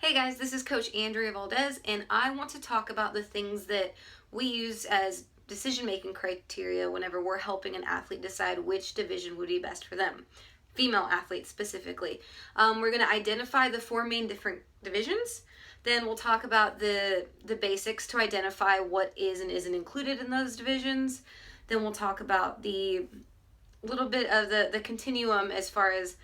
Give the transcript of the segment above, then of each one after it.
Hey guys, this is Coach Andrea Valdez, and I want to talk about the things that we use as decision-making criteria whenever we're helping an athlete decide which division would be best for them. Female athletes specifically. We're going to identify the four main different divisions. Then we'll talk about the basics to identify what is and isn't included in those divisions. Then we'll talk about the little bit of the continuum as far as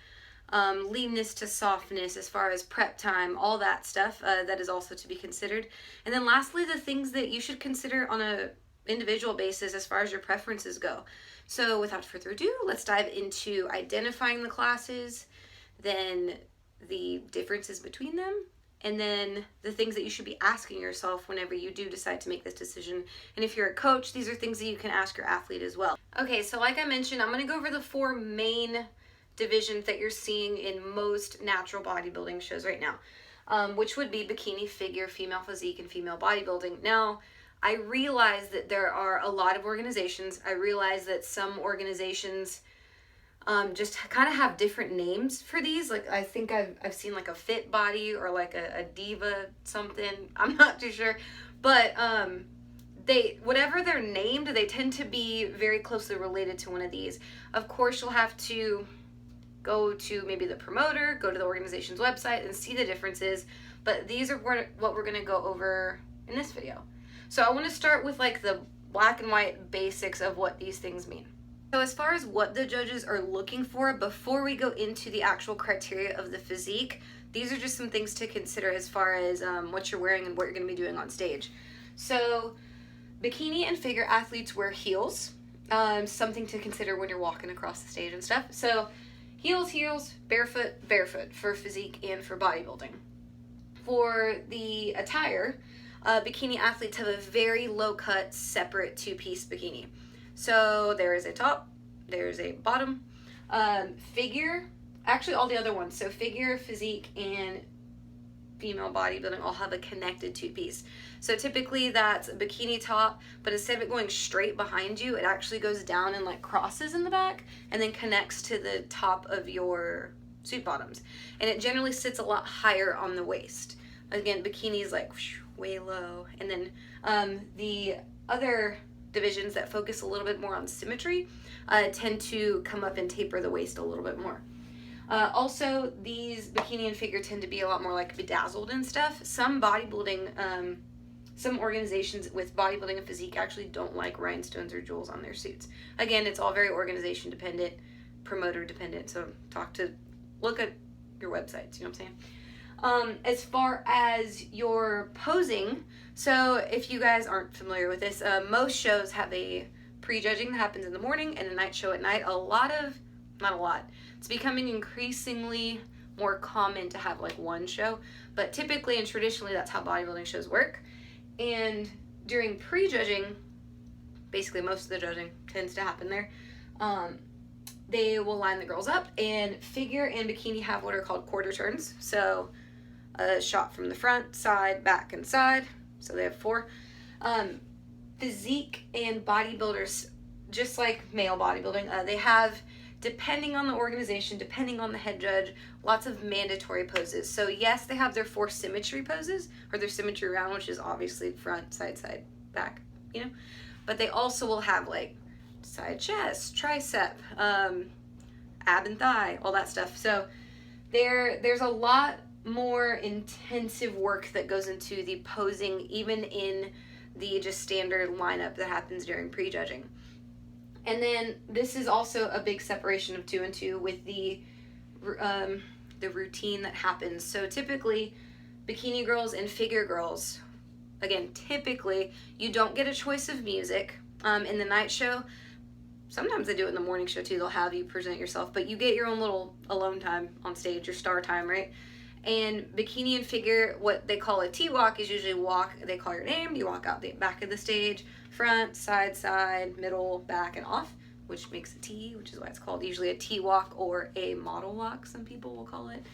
leanness to softness, as far as prep time, all that stuff that is also to be considered. And then lastly, the things that you should consider on a individual basis as far as your preferences go. So without further ado, let's dive into identifying the classes, then the differences between them, and then the things that you should be asking yourself whenever you do decide to make this decision. And if you're a coach, these are things that you can ask your athlete as well. Okay, so like I mentioned, I'm going to go over the four main divisions that you're seeing in most natural bodybuilding shows right now, which would be bikini, figure, female physique, and female bodybuilding. Now, I realize that there are a lot of organizations. I realize that some organizations just kind of have different names for these. Like I think I've seen like a fit body or like a diva something. I'm not too sure, but they, whatever they're named, they tend to be very closely related to one of these. Of course, you'll have to go to maybe the promoter, go to the organization's website and see the differences, but these are what we're going to go over in this video. So I want to start with like the black and white basics of what these things mean. So as far as what the judges are looking for before we go into the actual criteria of the physique, these are just some things to consider as far as what you're wearing and what you're going to be doing on stage. So bikini and figure athletes wear heels, something to consider when you're walking across the stage and stuff. So heels, barefoot for physique and for bodybuilding. For the attire, bikini athletes have a very low cut, separate two-piece bikini. So there is a top, there's a bottom. Figure, actually all the other ones, so figure, physique, and female bodybuilding all have a connected two-piece. So typically that's a bikini top, but instead of it going straight behind you, it actually goes down and like crosses in the back and then connects to the top of your suit bottoms. And it generally sits a lot higher on the waist. Again, bikini is like way low. And then the other divisions that focus a little bit more on symmetry tend to come up and taper the waist a little bit more. Also, these bikini and figure tend to be a lot more like bedazzled and stuff. Some bodybuilding, some organizations with bodybuilding and physique actually don't like rhinestones or jewels on their suits. Again, it's all very organization dependent, promoter dependent, so look at your websites, you know what I'm saying? As far as your posing, so if you guys aren't familiar with this, most shows have a pre-judging that happens in the morning and a night show at night. Not a lot. It's becoming increasingly more common to have like one show, but typically and traditionally that's how bodybuilding shows work. And during pre-judging, basically most of the judging tends to happen there, they will line the girls up, and figure and bikini have what are called quarter turns. So a shot from the front, side, back, and side. So they have four. Physique and bodybuilders, just like male bodybuilding, they have, depending on the organization, depending on the head judge, lots of mandatory poses. So yes, they have their four symmetry poses, or their symmetry round, which is obviously front, side, back, you know. But they also will have like side chest, tricep, ab and thigh, all that stuff. So there's a lot more intensive work that goes into the posing, even in the just standard lineup that happens during prejudging. And then this is also a big separation of 2 and 2 with the routine that happens. So typically, bikini girls and figure girls, again, typically you don't get a choice of music in the night show. Sometimes they do it in the morning show too. They'll have you present yourself, but you get your own little alone time on stage, your star time, right? And bikini and figure, what they call a T-walk is usually they call your name, you walk out the back of the stage, front, side, middle, back, and off, which makes a T, which is why it's called usually a T-walk or a model walk, some people will call it.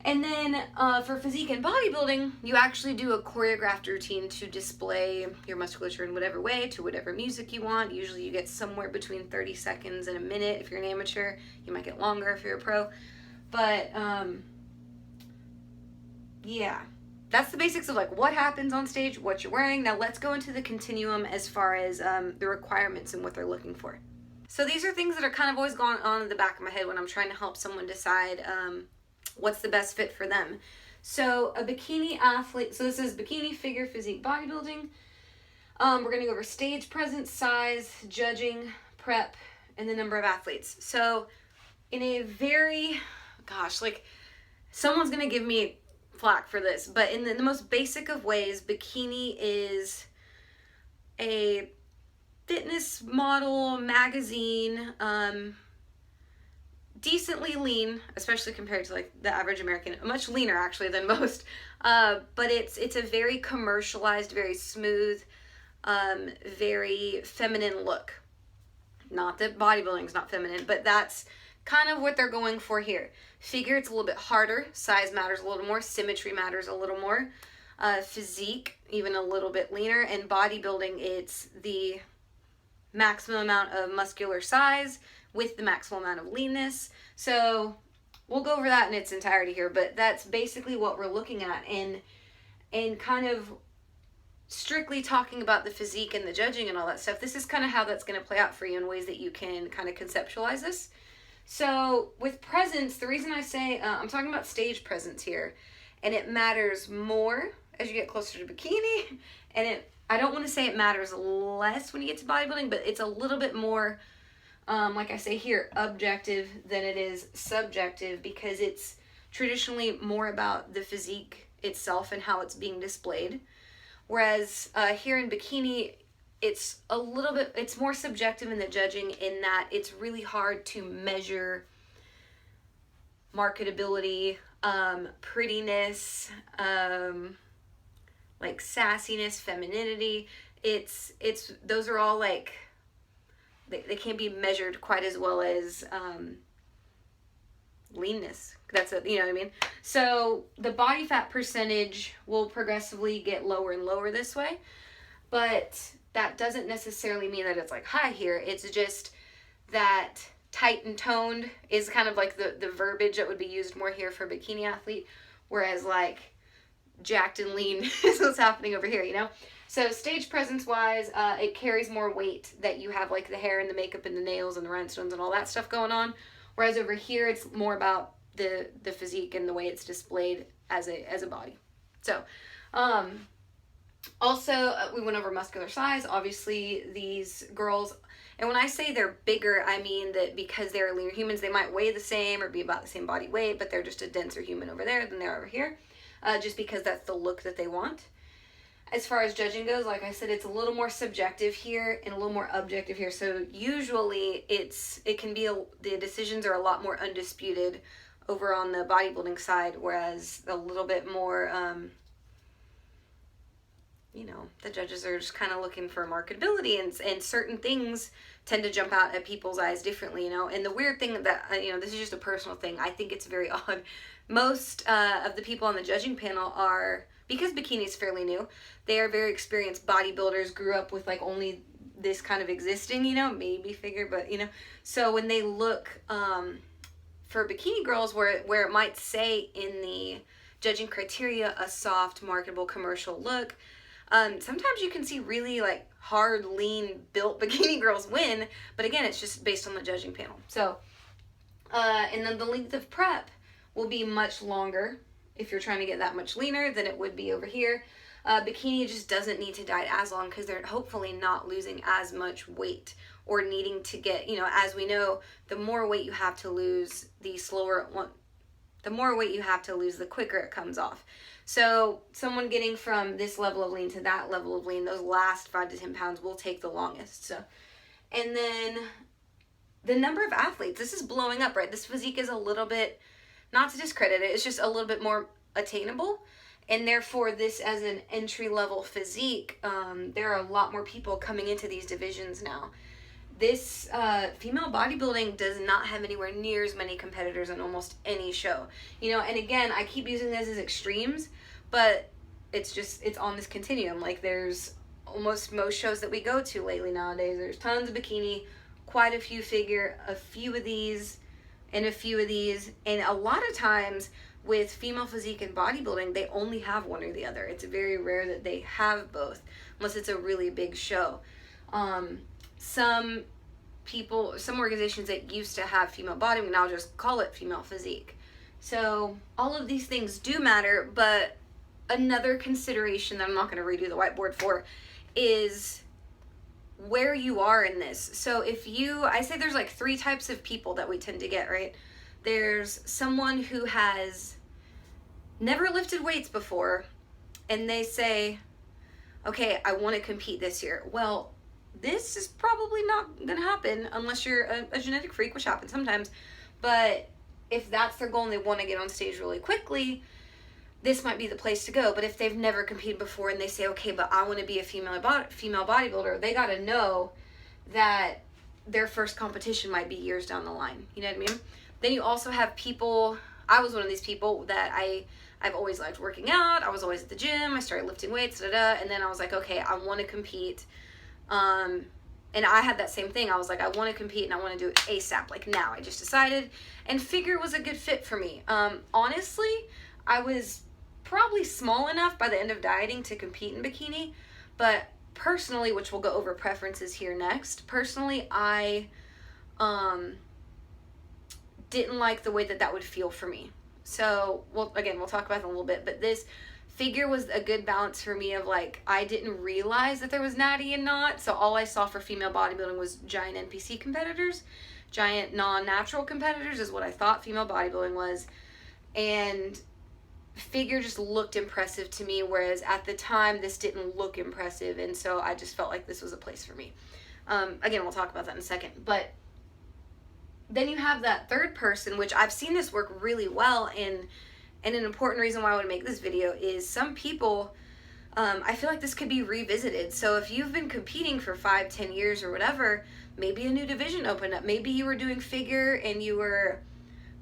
And then for physique and bodybuilding, you actually do a choreographed routine to display your musculature in whatever way, to whatever music you want. Usually you get somewhere between 30 seconds and a minute if you're an amateur. You might get longer if you're a pro. But yeah, that's the basics of like what happens on stage, what you're wearing. Now let's go into the continuum as far as the requirements and what they're looking for. So these are things that are kind of always going on in the back of my head when I'm trying to help someone decide what's the best fit for them. So a bikini athlete, so this is bikini, figure, physique, bodybuilding. We're going to go over stage presence, size, judging, prep, and the number of athletes. So in a very, gosh, like someone's going to give me flack for this, but in the most basic of ways, bikini is a fitness model magazine, decently lean, especially compared to like the average American, much leaner actually than most, but it's a very commercialized, very smooth, very feminine look. Not that bodybuilding is not feminine, but that's kind of what they're going for here. Figure, it's a little bit harder. Size matters a little more. Symmetry matters a little more. Physique, even a little bit leaner. And bodybuilding, it's the maximum amount of muscular size with the maximum amount of leanness. So we'll go over that in its entirety here, but that's basically what we're looking at. And kind of strictly talking about the physique and the judging and all that stuff, this is kind of how that's going to play out for you in ways that you can kind of conceptualize this. So with presence, the reason I say, I'm talking about stage presence here, and it matters more as you get closer to bikini, and I don't want to say it matters less when you get to bodybuilding, but it's a little bit more, like I say here, objective than it is subjective, because it's traditionally more about the physique itself and how it's being displayed. Whereas here in bikini, it's a little bit, it's more subjective in the judging, in that it's really hard to measure marketability, prettiness, like sassiness, femininity. It's those are all like, they can't be measured quite as well as leanness. That's it, you know what I mean? So the body fat percentage will progressively get lower and lower this way, but that doesn't necessarily mean that it's like high here. It's just that tight and toned is kind of like the verbiage that would be used more here for a bikini athlete, whereas like jacked and lean is what's happening over here, you know? So stage presence wise, it carries more weight that you have like the hair and the makeup and the nails and the rhinestones and all that stuff going on. Whereas over here, it's more about the physique and the way it's displayed as a body. So, also, we went over muscular size. Obviously, these girls, and when I say they're bigger, I mean that because they're leaner humans, they might weigh the same or be about the same body weight, but they're just a denser human over there than they are over here, just because that's the look that they want. As far as judging goes, like I said, it's a little more subjective here and a little more objective here. So usually it can be, the decisions are a lot more undisputed over on the bodybuilding side, whereas a little bit more, you know, the judges are just kind of looking for marketability, and certain things tend to jump out at people's eyes differently, you know. And the weird thing that, you know, this is just a personal thing, I think it's very odd. Most of the people on the judging panel are, because bikini is fairly new, they are very experienced bodybuilders, grew up with like only this kind of existing, you know, maybe figure, but you know. So when they look for bikini girls, where it might say in the judging criteria a soft, marketable, commercial look, sometimes you can see really like hard, lean, built bikini girls win, but again, it's just based on the judging panel. So, and then the length of prep will be much longer if you're trying to get that much leaner than it would be over here. Bikini just doesn't need to diet as long because they're hopefully not losing as much weight or needing to get, you know, as we know, the more weight you have to lose, the more weight you have to lose, the quicker it comes off. So someone getting from this level of lean to that level of lean, those last 5 to 10 pounds will take the longest. So, and then the number of athletes, this is blowing up, right? This physique is a little bit, not to discredit it, it's just a little bit more attainable. And therefore, this as an entry-level physique, there are a lot more people coming into these divisions now. This female bodybuilding does not have anywhere near as many competitors on almost any show. You know, and again, I keep using this as extremes, but it's on this continuum. Like, there's almost most shows that we go to lately nowadays, there's tons of bikini, quite a few figure, a few of these, and a few of these. And a lot of times, With female physique and bodybuilding, they only have one or the other. It's very rare that they have both, unless it's a really big show. Some organizations that used to have female bodybuilding now just call it female physique. So all of these things do matter, but another consideration that I'm not going to redo the whiteboard for is where you are in this. So I say there's like 3 types of people that we tend to get, right? There's someone who has never lifted weights before, and they say, okay, I want to compete this year. Well, this is probably not going to happen unless you're a genetic freak, which happens sometimes. But if that's their goal and they want to get on stage really quickly, this might be the place to go. But if they've never competed before and they say, okay, but I want to be a female bodybuilder, they got to know that their first competition might be years down the line. You know what I mean? Then you also have people, I was one of these people that I've always liked working out. I was always at the gym. I started lifting weights, and then I was like, okay, I want to compete. And I had that same thing. I was like, I want to compete and I want to do it ASAP, like now. I just decided, and figure was a good fit for me. Honestly, I was probably small enough by the end of dieting to compete in bikini, but personally, which we'll go over preferences here next, personally, I didn't like the way that would feel for me. So, we'll talk about that in a little bit, but this figure was a good balance for me of like, I didn't realize that there was natty and not, so all I saw for female bodybuilding was giant NPC competitors, giant non-natural competitors is what I thought female bodybuilding was, and figure just looked impressive to me, whereas at the time this didn't look impressive, and so I just felt like this was a place for me. We'll talk about that in a second, but then you have that third person, which I've seen this work really well, and an important reason why I would make this video is some people, I feel like this could be revisited. So if you've been competing for 5-10 years or whatever, maybe a new division opened up. Maybe you were doing figure and you were,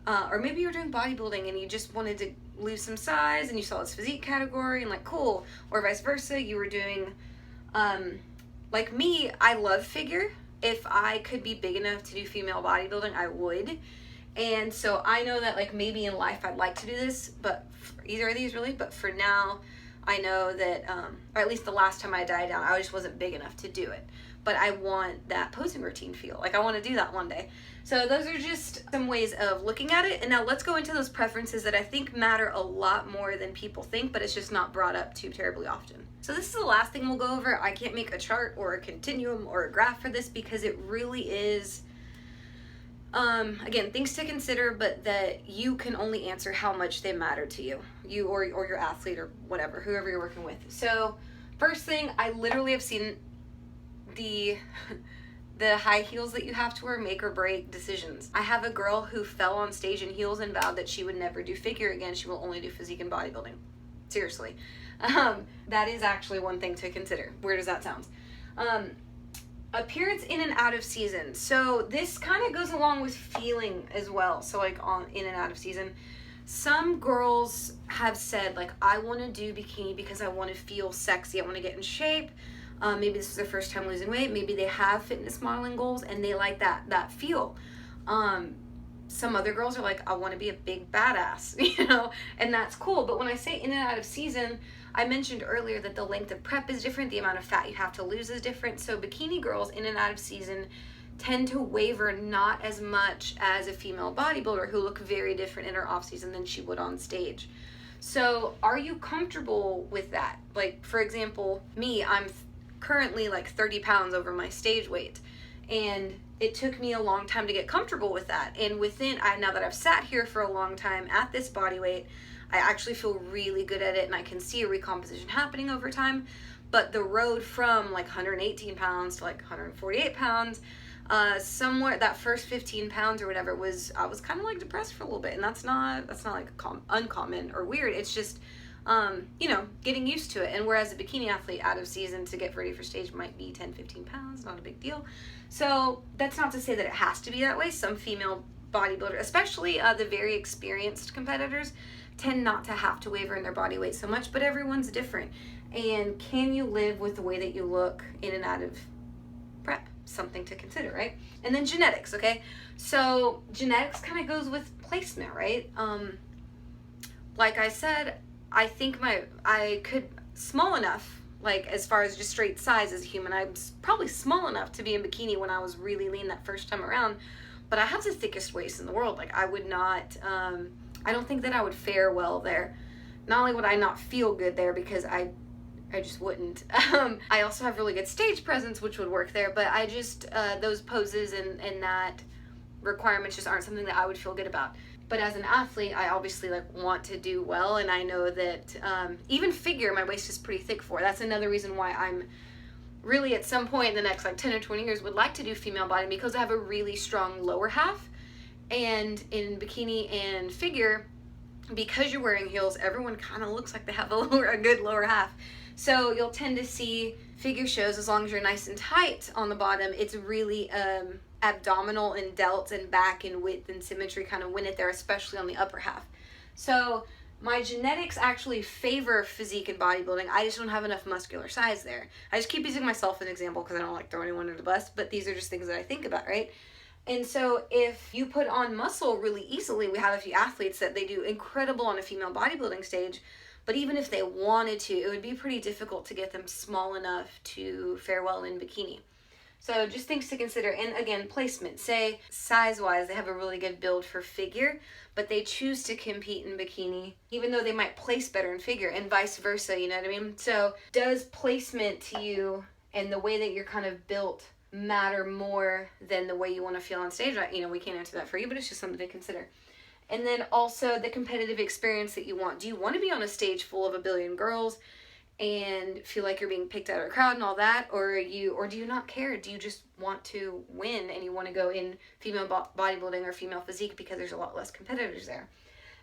or maybe you were doing bodybuilding and you just wanted to lose some size and you saw this physique category and like, cool. Or vice versa, you were doing, like me, I love figure. If I could be big enough to do female bodybuilding, I would. And so I know that like maybe in life I'd like to do this, but either of these really, but for now I know that, or at least the last time I died down, I just wasn't big enough to do it. But I want that posing routine feel. Like I want to do that one day. So those are just some ways of looking at it. And now let's go into those preferences that I think matter a lot more than people think, but it's just not brought up too terribly often. So this is the last thing we'll go over. I can't make a chart or a continuum or a graph for this because it really is, again, things to consider, but that you can only answer how much they matter to you, or your athlete or whatever, whoever you're working with. So first thing, I literally have seen the high heels that you have to wear make or break decisions. I have a girl who fell on stage in heels and vowed that she would never do figure again. She will only do physique and bodybuilding. Seriously. That is actually one thing to consider. Where does that sound? Appearance in and out of season. So this kind of goes along with feeling as well. So like in and out of season. Some girls have said like, I want to do bikini because I want to feel sexy. I want to get in shape. Maybe this is their first time losing weight. Maybe they have fitness modeling goals and they like that feel. Some other girls are like, I want to be a big badass, you know, and that's cool. But when I say in and out of season, I mentioned earlier that the length of prep is different. The amount of fat you have to lose is different. So bikini girls in and out of season tend to waver not as much as a female bodybuilder who look very different in her off season than she would on stage. So are you comfortable with that? Like, for example, me, I'm currently like 30 pounds over my stage weight, and it took me a long time to get comfortable with that. And now that I've sat here for a long time at this body weight, I actually feel really good at it, and I can see a recomposition happening over time. But the road from like 118 pounds to like 148 pounds, somewhere that first 15 pounds or whatever I was kind of like depressed for a little bit, and that's not like uncommon or weird. It's just you know, getting used to it. And whereas a bikini athlete out of season to get ready for stage might be 10-15 pounds, not a big deal. So that's not to say that it has to be that way. Some female bodybuilders, especially the very experienced competitors, tend not to have to waver in their body weight so much, but everyone's different. And can you live with the way that you look in and out of prep? Something to consider, right? And then genetics, okay? So genetics kind of goes with placement, right? like I said, I think I could small enough, like as far as just straight size as a human, I'm probably small enough to be in bikini when I was really lean that first time around, but I have the thickest waist in the world. Like I would not, I don't think that I would fare well there. Not only would I not feel good there because I just wouldn't. I also have really good stage presence, which would work there, but I just, those poses and that requirements just aren't something that I would feel good about. But as an athlete, I obviously like want to do well, and I know that even figure, my waist is pretty thick for. That's another reason why I'm really at some point in the next like 10 or 20 years would like to do female body, because I have a really strong lower half. And in bikini and figure, because you're wearing heels, everyone kind of looks like they have a good lower half. So you'll tend to see figure shows, as long as you're nice and tight on the bottom, it's really abdominal and delts and back and width and symmetry kind of win it there, especially on the upper half. So my genetics actually favor physique and bodybuilding. I just don't have enough muscular size there. I just keep using myself as an example because I don't like throwing anyone under the bus, but these are just things that I think about, right? And so if you put on muscle really easily, we have a few athletes that they do incredible on a female bodybuilding stage, but even if they wanted to, it would be pretty difficult to get them small enough to fare well in bikini. So just things to consider. And again, placement. Say size-wise, they have a really good build for figure, but they choose to compete in bikini, even though they might place better in figure, and vice versa, you know what I mean? So does placement to you and the way that you're kind of built matter more than the way you want to feel on stage? You know, we can't answer that for you, but it's just something to consider. And then also the competitive experience that you want. Do you want to be on a stage full of a billion girls and feel like you're being picked out of a crowd and all that, or do you not care? Do you just want to win and you want to go in female bodybuilding or female physique because there's a lot less competitors there?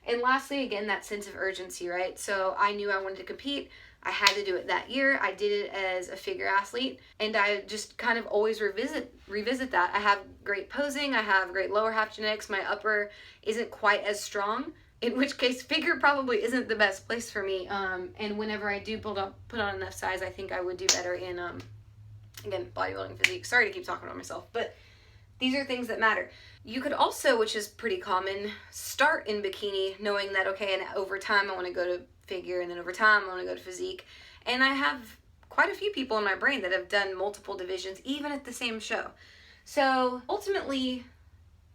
And lastly, again, that sense of urgency, right? So I knew I wanted to compete. I had to do it that year. I did it as a figure athlete, and I just kind of always revisit that. I have great posing. I have great lower half genetics. My upper isn't quite as strong, in which case figure probably isn't the best place for me. And whenever I do put on enough size, I think I would do better in, again, bodybuilding physique. Sorry to keep talking about myself, but these are things that matter. You could also, which is pretty common, start in bikini knowing that, okay, and over time I want to go to figure, and then over time I want to go to physique. And I have quite a few people in my brain that have done multiple divisions, even at the same show. So ultimately,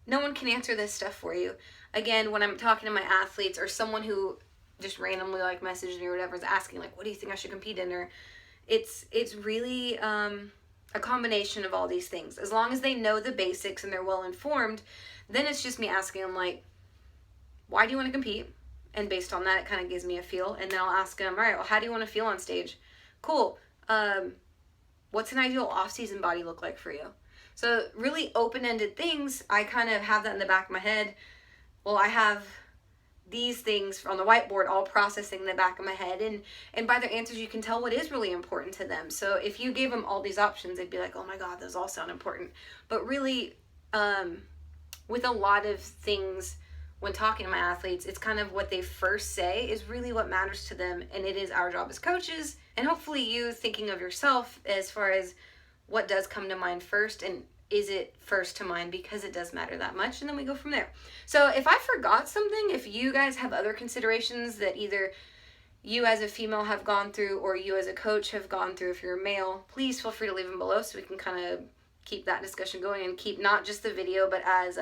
no one can answer this stuff for you. Again, when I'm talking to my athletes or someone who just randomly like messaged me or whatever is asking like, what do you think I should compete in? Or it's really a combination of all these things. As long as they know the basics and they're well informed, then it's just me asking them like, why do you want to compete? And based on that, it kind of gives me a feel. And then I'll ask them, all right, well, how do you want to feel on stage? Cool. What's an ideal off-season body look like for you? So really open-ended things, I kind of have that in the back of my head. Well, I have these things on the whiteboard all processing in the back of my head. And by their answers, you can tell what is really important to them. So if you gave them all these options, they'd be like, oh my God, those all sound important. But really, with a lot of things, when talking to my athletes, it's kind of what they first say is really what matters to them. And it is our job as coaches, and hopefully you thinking of yourself as far as what does come to mind first, and is it first to mind because it does matter that much, and then we go from there. So if I forgot something, if you guys have other considerations that either you as a female have gone through or you as a coach have gone through if you're a male, please feel free to leave them below so we can kind of keep that discussion going and keep not just the video, but as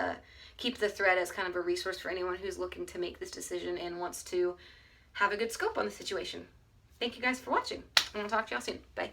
keep the thread as kind of a resource for anyone who's looking to make this decision and wants to have a good scope on the situation. Thank you guys for watching, and I'll talk to y'all soon. Bye.